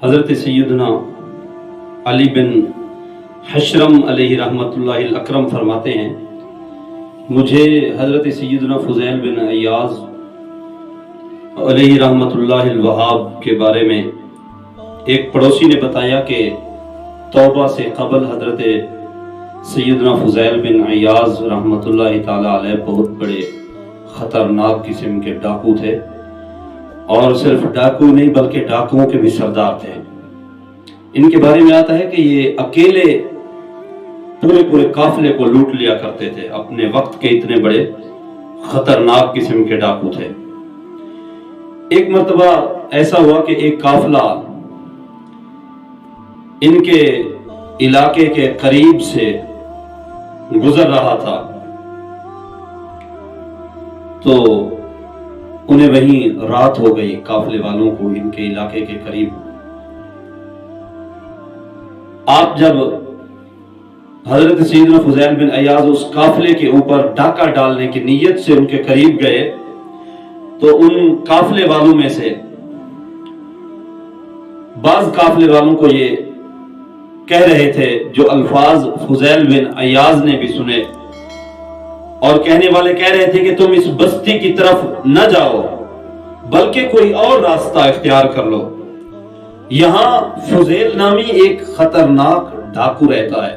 حضرت سیدنا علی بن حشرم علیہ رحمۃ اللہ الاکرم فرماتے ہیں، مجھے حضرت سیدنا فضیل بن عیاض علیہ رحمۃ اللہ الوہاب کے بارے میں ایک پڑوسی نے بتایا کہ توبہ سے قبل حضرت سیدنا فضیل بن عیاض رحمۃ اللہ تعالی علیہ بہت بڑے خطرناک قسم کے ڈاکو تھے، اور صرف ڈاکو نہیں بلکہ ڈاکوؤں کے بھی سردار تھے۔ ان کے بارے میں آتا ہے کہ یہ اکیلے پورے قافلے کو لوٹ لیا کرتے تھے، اپنے وقت کے اتنے بڑے خطرناک قسم کے ڈاکو تھے۔ ایک مرتبہ ایسا ہوا کہ ایک قافلہ ان کے علاقے کے قریب سے گزر رہا تھا، تو انہیں وہیں رات ہو گئی، قافلے والوں کو ان کے علاقے کے قریب۔ آپ جب حضرت سیدنا فضیل بن عیاض اس قافلے کے اوپر ڈاکہ ڈالنے کی نیت سے ان کے قریب گئے تو ان قافلے والوں میں سے بعض قافلے والوں کو یہ کہہ رہے تھے جو الفاظ فضیل بن عیاض نے بھی سنے، اور کہنے والے کہہ رہے تھے کہ تم اس بستی کی طرف نہ جاؤ بلکہ کوئی اور راستہ اختیار کر لو، یہاں فضیل نامی ایک خطرناک ڈاکو رہتا ہے،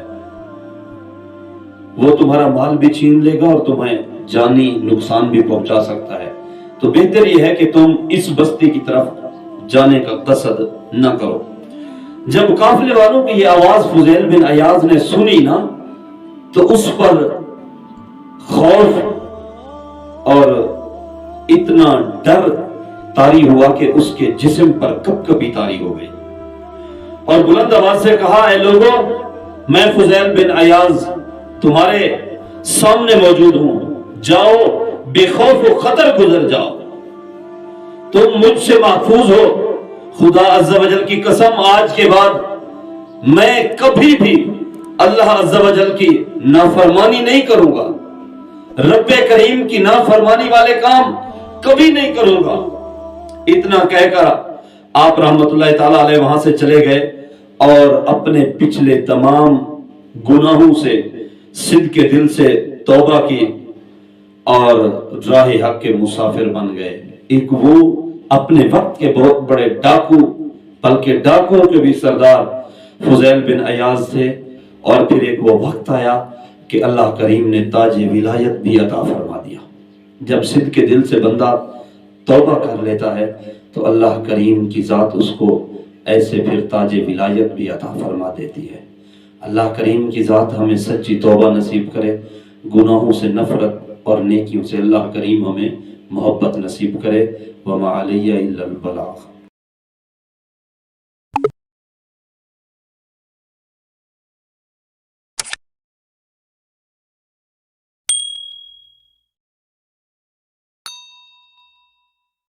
وہ تمہارا مال بھی چھین لے گا اور تمہیں جانی نقصان بھی پہنچا سکتا ہے، تو بہتر یہ ہے کہ تم اس بستی کی طرف جانے کا قصد نہ کرو۔ جب قافلے والوں کی یہ آواز فضیل بن عیاض نے سنی نا، تو اس پر خوف اور اتنا ڈر طاری ہوا کہ اس کے جسم پر کپکپی طاری ہو گئی، اور بلند آواز سے کہا، اے لوگوں، میں فضیل بن عیاض تمہارے سامنے موجود ہوں، جاؤ بے خوف و خطر گزر جاؤ، تم مجھ سے محفوظ ہو، خدا عز و جل کی قسم آج کے بعد میں کبھی بھی اللہ عز و جل کی نافرمانی نہیں کروں گا، رب کریم کی نافرمانی والے کام کبھی نہیں کروں گا۔ اتنا کہہ کر آپ رحمت اللہ تعالی علیہ وہاں سے چلے گئے اور اپنے پچھلے تمام گناہوں سے صدق کے دل سے توبہ کی اور راہ حق کے مسافر بن گئے۔ ایک وہ اپنے وقت کے بہت بڑے ڈاکو بلکہ ڈاکوؤں کے بھی سردار فضیل بن عیاض تھے، اور پھر ایک وہ وقت آیا کہ اللہ کریم نے تاج ولایت بھی عطا فرما دیا۔ جب صدق کے دل سے بندہ توبہ کر لیتا ہے تو اللہ کریم کی ذات اس کو ایسے پھر تاج ولایت بھی عطا فرما دیتی ہے۔ اللہ کریم کی ذات ہمیں سچی توبہ نصیب کرے، گناہوں سے نفرت اور نیکیوں سے اللہ کریم ہمیں محبت نصیب کرے۔ وما علی الا البلاغ۔